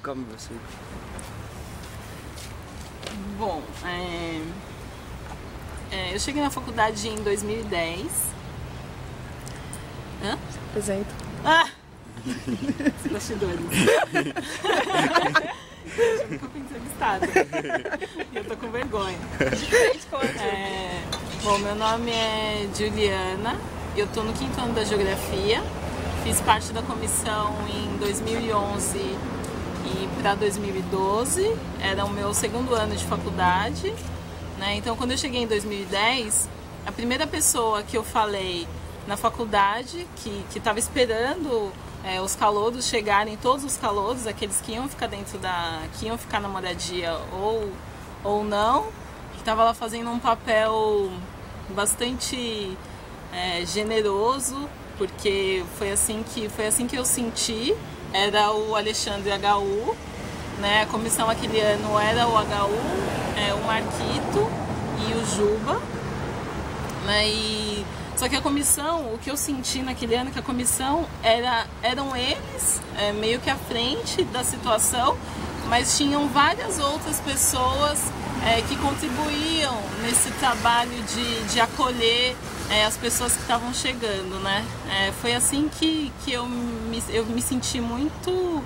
Como você? Bom, eu cheguei na faculdade em 2010. Hã? Se apresenta. Ah! Bastidores. Eu nunca fui entrevistada. E eu tô com vergonha. Bom, meu nome é Juliana. Eu tô no 5º ano da Geografia. Fiz parte da comissão em 2011 e para 2012. Era o meu 2º ano de faculdade, né? Então, quando eu cheguei em 2010, a primeira pessoa que eu falei na faculdade, que estava esperando os calouros chegarem, todos os calouros, aqueles que iam ficar que iam ficar na moradia ou não, que estava lá fazendo um papel bastante generoso, porque foi assim que eu senti. Era o Alexandre HU, né? A comissão aquele ano era o HU, o Marquito e o Juba, né? Só que a comissão, o que eu senti naquele ano, que a comissão eram eles meio que à frente da situação, mas tinham várias outras pessoas que contribuíam nesse trabalho de acolher as pessoas que estavam chegando, né? Foi assim que eu me senti muito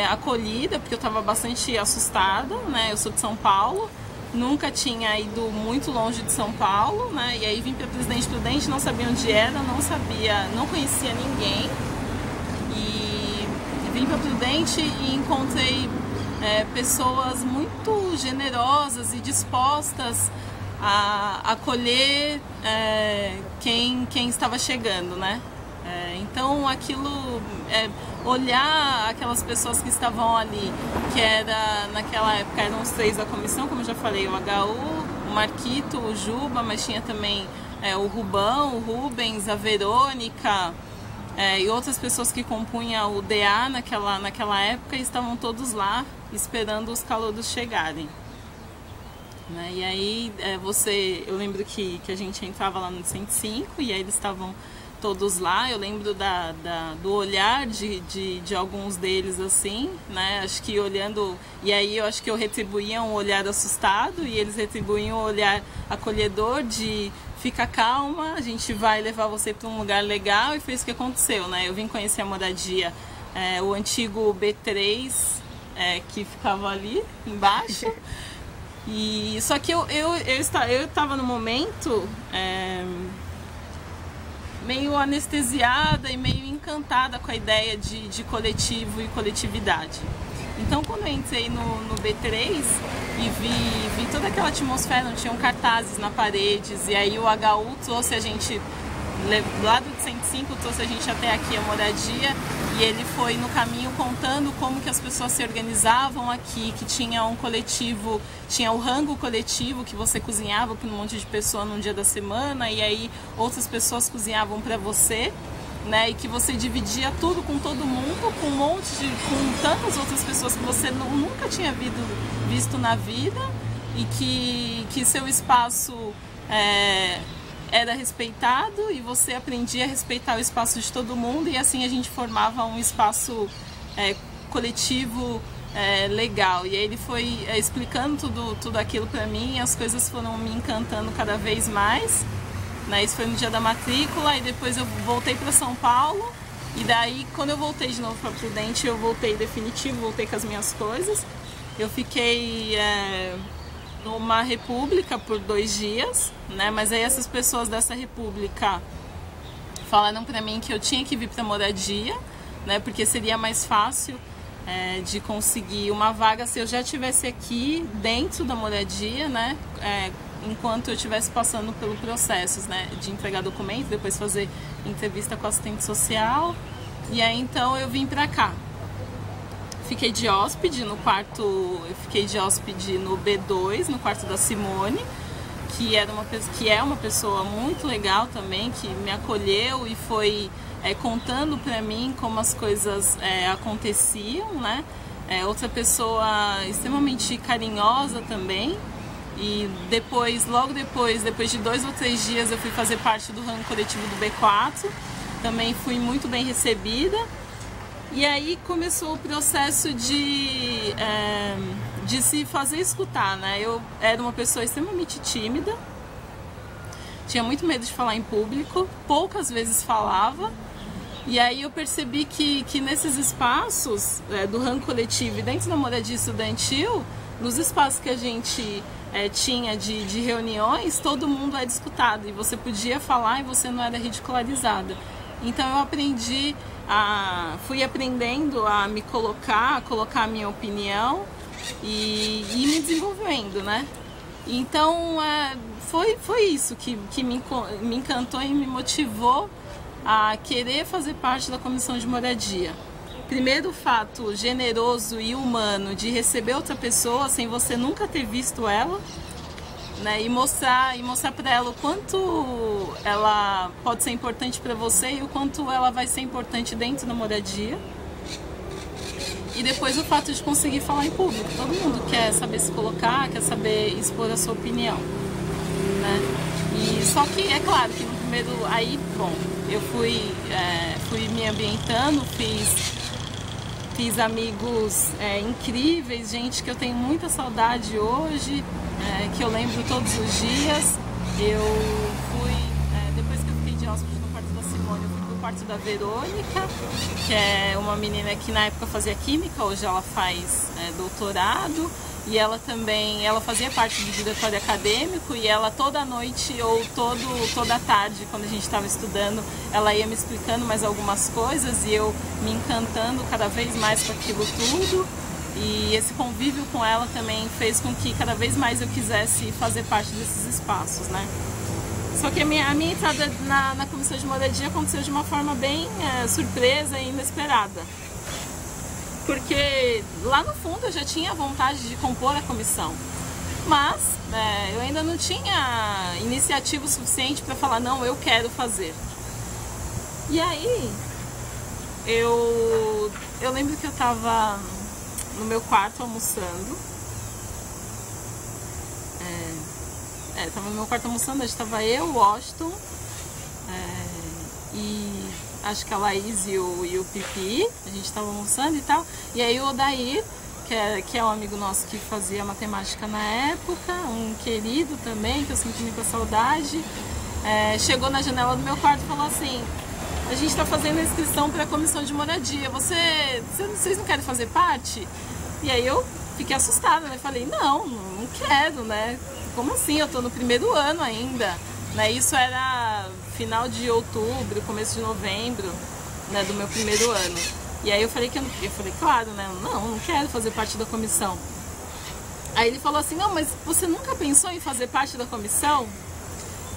acolhida, porque eu estava bastante assustada, né? Eu sou de São Paulo, nunca tinha ido muito longe de São Paulo, né? E aí vim para Presidente Prudente, não sabia onde era, não conhecia ninguém. E vim para Prudente e encontrei pessoas muito generosas e dispostas a acolher quem estava chegando, né? Então aquilo, olhar aquelas pessoas que estavam ali, naquela época eram os 3 da comissão, como eu já falei, o HU, o Marquito, o Juba, mas tinha também o Rubão, o Rubens, a Verônica e outras pessoas que compunham o DA naquela época, e estavam todos lá esperando os calouros chegarem. Né? E aí eu lembro que a gente entrava lá no 105 e aí eles estavam todos lá. Eu lembro do olhar de alguns deles, assim, né? Acho que olhando, e aí eu acho que eu retribuía um olhar assustado e eles retribuíam um olhar acolhedor de fica calma, a gente vai levar você para um lugar legal, e foi isso que aconteceu, né? Eu vim conhecer a moradia, o antigo B3, que ficava ali embaixo. E só que eu estava no momento meio anestesiada e meio encantada com a ideia de coletivo e coletividade. Então, quando eu entrei no B3 e vi toda aquela atmosfera, não tinham cartazes na paredes, e aí o HU trouxe a gente, lá do 105, trouxe a gente até aqui a moradia, e ele foi no caminho contando como que as pessoas se organizavam aqui, que tinha um coletivo, tinha o rango coletivo, que você cozinhava para um monte de pessoa num dia da semana, e aí outras pessoas cozinhavam para você, né? E que você dividia tudo com todo mundo, com tantas outras pessoas que você nunca tinha visto na vida, e que seu espaço era respeitado, e você aprendia a respeitar o espaço de todo mundo, e assim a gente formava um espaço coletivo legal. E aí ele foi explicando tudo aquilo para mim, e as coisas foram me encantando cada vez mais, né? Isso foi no dia da matrícula, e depois eu voltei para São Paulo, e daí quando eu voltei de novo para Prudente, eu voltei definitivo, voltei com as minhas coisas. Eu fiquei numa república por 2 dias, né? Mas aí essas pessoas dessa república falaram para mim que eu tinha que vir para moradia, né? Porque seria mais fácil de conseguir uma vaga se eu já estivesse aqui dentro da moradia, né? Enquanto eu estivesse passando pelo processo, né? De entregar documento, depois fazer entrevista com a assistente social. E aí então eu vim para cá. Fiquei de hóspede no quarto, no B2, no quarto da Simone, que é uma pessoa muito legal também, que me acolheu e foi contando para mim como as coisas aconteciam, né? Outra pessoa extremamente carinhosa também. E logo depois de 2 ou 3 dias, eu fui fazer parte do rango coletivo do B4. Também fui muito bem recebida. E aí começou o processo de se fazer escutar, né? Eu era uma pessoa extremamente tímida, tinha muito medo de falar em público, poucas vezes falava. E aí eu percebi que nesses espaços do ramo coletivo e dentro da moradia estudantil, nos espaços que a gente tinha de reuniões, todo mundo era escutado e você podia falar e você não era ridicularizada. Então eu fui aprendendo a me colocar, a colocar a minha opinião e me desenvolvendo, né? Então foi isso que me encantou e me motivou a querer fazer parte da comissão de moradia. Primeiro, o fato generoso e humano de receber outra pessoa sem você nunca ter visto ela, né? E mostrar para ela o quanto ela pode ser importante para você e o quanto ela vai ser importante dentro da moradia. E depois o fato de conseguir falar em público. Todo mundo quer saber se colocar, quer saber expor a sua opinião, né? E só que é claro que no primeiro... Aí, bom, eu fui me ambientando, fiz amigos incríveis, gente que eu tenho muita saudade hoje, que eu lembro todos os dias. Eu fui, depois que eu fiquei de hóspede no quarto da Simone, eu fui pro quarto da Verônica, que é uma menina que na época fazia química, hoje ela faz doutorado. E ela também, ela fazia parte do diretório acadêmico e ela toda noite ou toda tarde, quando a gente estava estudando, ela ia me explicando mais algumas coisas e eu me encantando cada vez mais com aquilo tudo. E esse convívio com ela também fez com que cada vez mais eu quisesse fazer parte desses espaços, né? Só que a minha entrada na comissão de moradia aconteceu de uma forma bem surpresa e inesperada. Porque lá no fundo eu já tinha vontade de compor a comissão, mas eu ainda não tinha iniciativa suficiente para falar, não, eu quero fazer. E aí eu lembro que eu estava no meu quarto almoçando, estava no meu quarto almoçando, estava eu, o Washington, e acho que a Laís e o Pipi, a gente estava almoçando e tal. E aí o Odair, que é um amigo nosso que fazia matemática na época, um querido também, que eu sinto muita saudade, chegou na janela do meu quarto e falou assim: a gente está fazendo a inscrição para a comissão de moradia, vocês não querem fazer parte? E aí eu fiquei assustada, né? Falei, não quero, né? Como assim? Eu estou no primeiro ano ainda. Né, isso era final de outubro, começo de novembro, né, do meu primeiro ano. E aí eu falei claro, né, não quero fazer parte da comissão. Aí ele falou assim, não, mas você nunca pensou em fazer parte da comissão?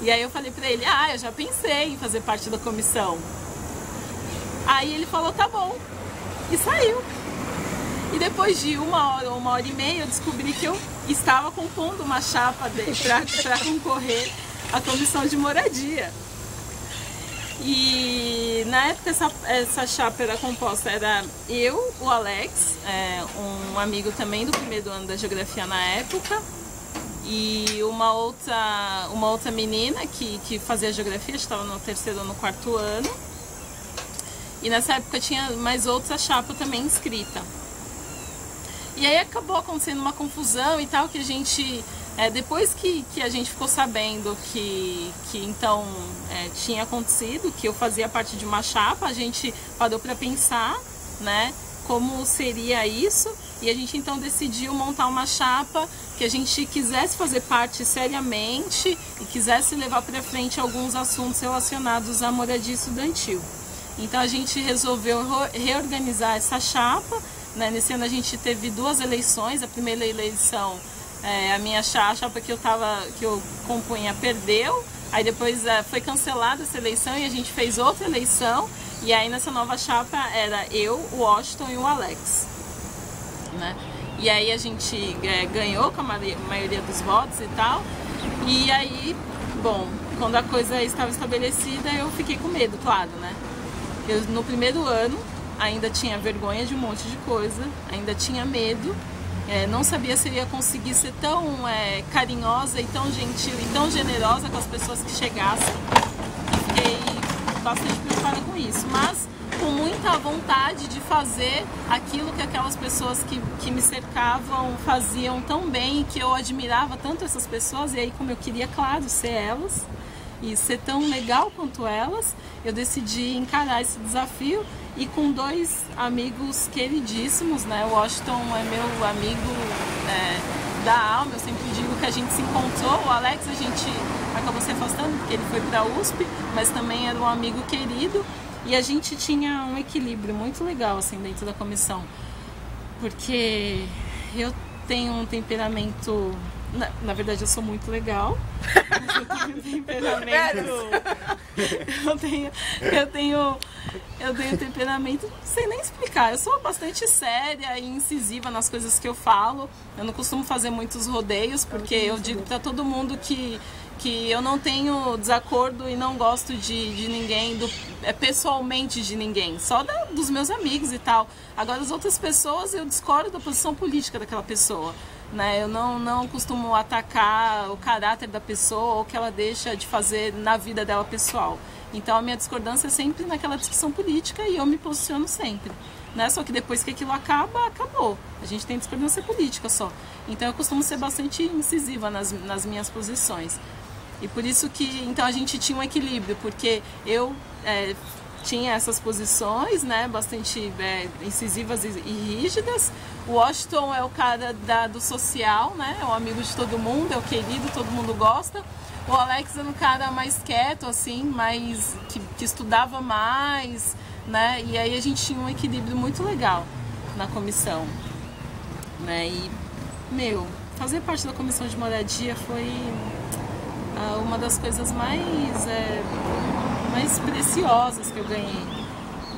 E aí eu falei pra ele, eu já pensei em fazer parte da comissão. Aí ele falou, tá bom, e saiu. E depois de uma hora e meia, eu descobri que eu estava compondo uma chapa para concorrer à comissão de moradia. E na época essa chapa era composta, era eu, o Alex, um amigo também do primeiro ano da geografia na época, e uma outra menina que fazia geografia, estava no terceiro ou no quarto ano. E nessa época tinha mais outra chapa também inscrita. E aí acabou acontecendo uma confusão e tal, que a gente, depois que a gente ficou sabendo que então tinha acontecido, que eu fazia parte de uma chapa, a gente parou para pensar, né, como seria isso, e a gente então decidiu montar uma chapa que a gente quisesse fazer parte seriamente e quisesse levar para frente alguns assuntos relacionados à moradia estudantil. Então a gente resolveu reorganizar essa chapa. Nesse ano a gente teve 2 eleições. A primeira eleição, a minha chapa que eu compunha perdeu, aí depois foi cancelada essa eleição e a gente fez outra eleição, e aí nessa nova chapa era eu, o Washington e o Alex, né? E aí a gente ganhou com a maioria dos votos e tal, e aí, bom, quando a coisa estava estabelecida eu fiquei com medo, claro, né? Eu no primeiro ano ainda tinha vergonha de um monte de coisa, ainda tinha medo, não sabia se eu ia conseguir ser tão carinhosa e tão gentil e tão generosa com as pessoas que chegassem. E fiquei bastante preocupada com isso, mas com muita vontade de fazer aquilo que aquelas pessoas que me cercavam faziam tão bem, e que eu admirava tanto essas pessoas, e aí como eu queria, claro, ser elas e ser tão legal quanto elas, eu decidi encarar esse desafio, e com 2 amigos queridíssimos, né? O Washington é meu amigo da alma, eu sempre digo que a gente se encontrou. O Alex a gente acabou se afastando porque ele foi para a USP, mas também era um amigo querido, e a gente tinha um equilíbrio muito legal assim dentro da comissão, porque eu tenho um temperamento, na verdade eu sou muito legal, mas eu tenho um temperamento, eu tenho temperamento, não sei nem explicar. Eu sou bastante séria e incisiva nas coisas que eu falo. Eu não costumo fazer muitos rodeios, porque eu digo para todo mundo que eu não tenho desacordo e não gosto de ninguém, pessoalmente de ninguém, só dos meus amigos e tal. Agora, as outras pessoas, eu discordo da posição política daquela pessoa, né? Eu não costumo atacar o caráter da pessoa ou o que ela deixa de fazer na vida dela pessoal. Então, a minha discordância é sempre naquela discussão política, e eu me posiciono sempre, né? Só que depois que aquilo acaba, acabou. A gente tem discordância política só. Então, eu costumo ser bastante incisiva nas minhas posições. E por isso que, então, a gente tinha um equilíbrio, porque eu tinha essas posições, né, bastante incisivas e rígidas. O Washington é o cara do social, né, é o amigo de todo mundo, é o querido, todo mundo gosta. O Alex era um cara mais quieto, assim, mais que estudava mais, né, e aí a gente tinha um equilíbrio muito legal na comissão, né, e, fazer parte da comissão de moradia foi uma das coisas mais preciosas que eu ganhei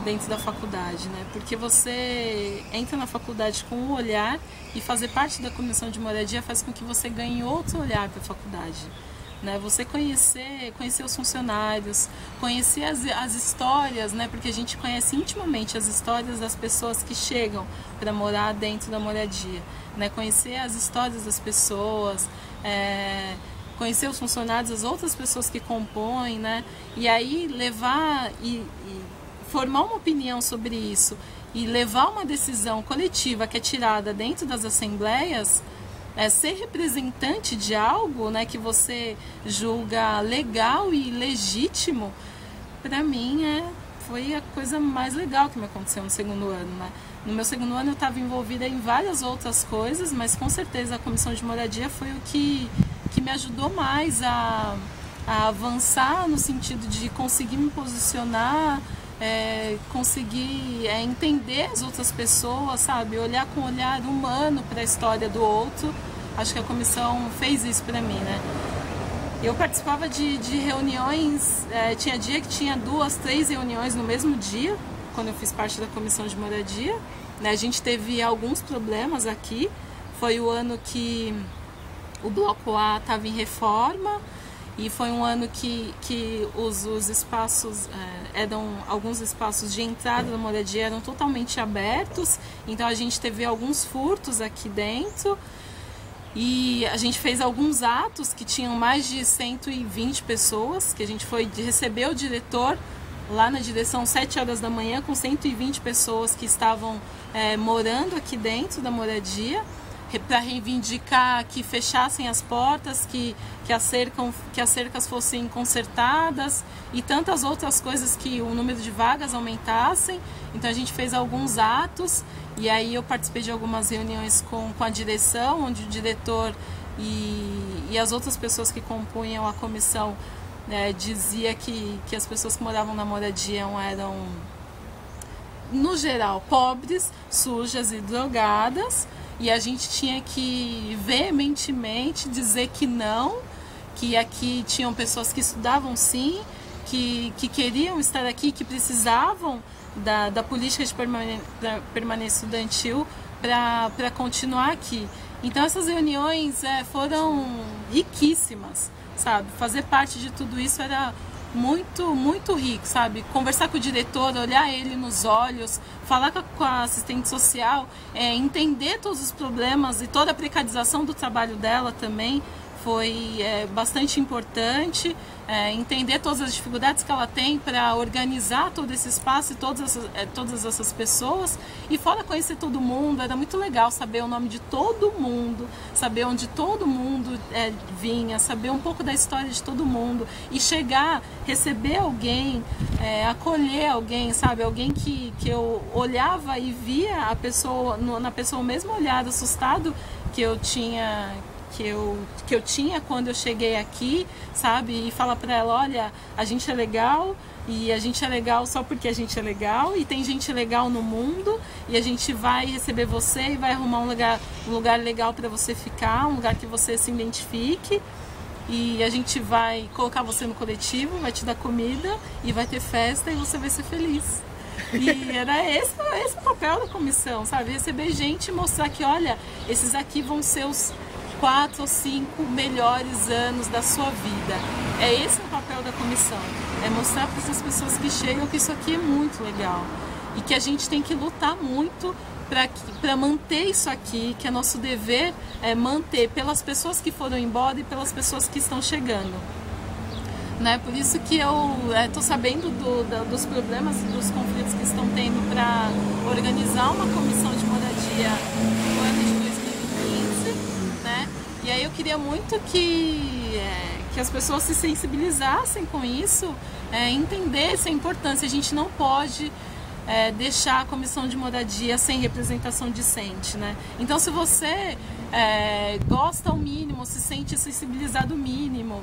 dentro da faculdade, né? Porque você entra na faculdade com um olhar, e fazer parte da comissão de moradia faz com que você ganhe outro olhar para a faculdade, né? Você conhecer os funcionários, conhecer as histórias, né? Porque a gente conhece intimamente as histórias das pessoas que chegam para morar dentro da moradia, né? Conhecer as histórias das pessoas, conhecer os funcionários, as outras pessoas que compõem, né? E aí levar e formar uma opinião sobre isso, e levar uma decisão coletiva que é tirada dentro das assembleias, ser representante de algo, né, que você julga legal e legítimo, para mim foi a coisa mais legal que me aconteceu no segundo ano, né? No meu segundo ano eu estava envolvida em várias outras coisas, mas com certeza a comissão de moradia foi o que me ajudou mais a avançar, no sentido de conseguir me posicionar, conseguir entender as outras pessoas, sabe? Olhar com um olhar humano para a história do outro. Acho que a comissão fez isso para mim, né? Eu participava de reuniões, tinha dia que tinha 2, 3 reuniões no mesmo dia, quando eu fiz parte da comissão de moradia, né? A gente teve alguns problemas aqui. Foi o ano que o Bloco A estava em reforma, e foi um ano que os espaços, alguns espaços de entrada da moradia eram totalmente abertos, então a gente teve alguns furtos aqui dentro, e a gente fez alguns atos que tinham mais de 120 pessoas, que a gente foi receber o diretor lá na direção 7 horas da manhã, com 120 pessoas que estavam morando aqui dentro da moradia, para reivindicar que fechassem as portas, que as cercas fossem consertadas, e tantas outras coisas, que o número de vagas aumentassem. Então a gente fez alguns atos, e aí eu participei de algumas reuniões com a direção, onde o diretor e as outras pessoas que compunham a comissão dizia que as pessoas que moravam na moradia eram, no geral, pobres, sujas e drogadas. E a gente tinha que veementemente dizer que não, que aqui tinham pessoas que estudavam sim, que queriam estar aqui, que precisavam da política de permanência estudantil para continuar aqui. Então essas reuniões foram riquíssimas, sabe? Fazer parte de tudo isso era muito, muito rico, sabe? Conversar com o diretor, olhar ele nos olhos, falar com a assistente social, entender todos os problemas e toda a precarização do trabalho dela também, foi bastante importante, entender todas as dificuldades que ela tem para organizar todo esse espaço e todas essas pessoas. E fora conhecer todo mundo, era muito legal saber o nome de todo mundo, saber onde todo mundo vinha, saber um pouco da história de todo mundo e chegar, receber alguém, acolher alguém, sabe? Alguém que eu olhava e via a pessoa, na pessoa o mesmo olhar assustado que eu tinha quando eu cheguei aqui, sabe? E falar pra ela, olha, a gente é legal e a gente é legal só porque a gente é legal e tem gente legal no mundo e a gente vai receber você e vai arrumar um lugar legal pra você ficar, um lugar que você se identifique e a gente vai colocar você no coletivo, vai te dar comida e vai ter festa e você vai ser feliz. E era esse o papel da comissão, sabe? Receber gente e mostrar que, olha, esses aqui vão ser os 4 ou 5 melhores anos da sua vida. Esse o papel da comissão. É mostrar para essas pessoas que chegam que isso aqui é muito legal. E que a gente tem que lutar muito para manter isso aqui, que é nosso dever manter pelas pessoas que foram embora e pelas pessoas que estão chegando. Né? Por isso que eu estou sabendo dos problemas, dos conflitos que estão tendo para organizar uma comissão de moradia no ano de 2015, né? E aí eu queria muito que as pessoas se sensibilizassem com isso, entendessem a importância. A gente não pode deixar a comissão de moradia sem representação decente, né? Então, se você gosta ao mínimo, se sente sensibilizado o mínimo,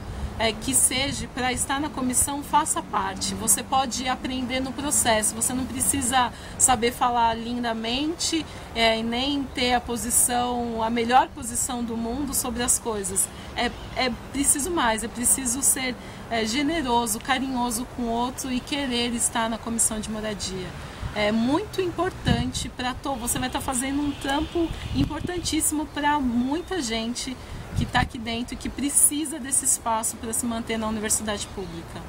que seja para estar na comissão, faça parte. Você pode aprender no processo, você não precisa saber falar lindamente e nem ter a melhor posição do mundo sobre as coisas. É preciso mais, é preciso ser generoso, carinhoso com o outro e querer estar na comissão de moradia. É muito importante para todos. Você vai estar fazendo um trampo importantíssimo para muita gente que está aqui dentro e que precisa desse espaço para se manter na universidade pública.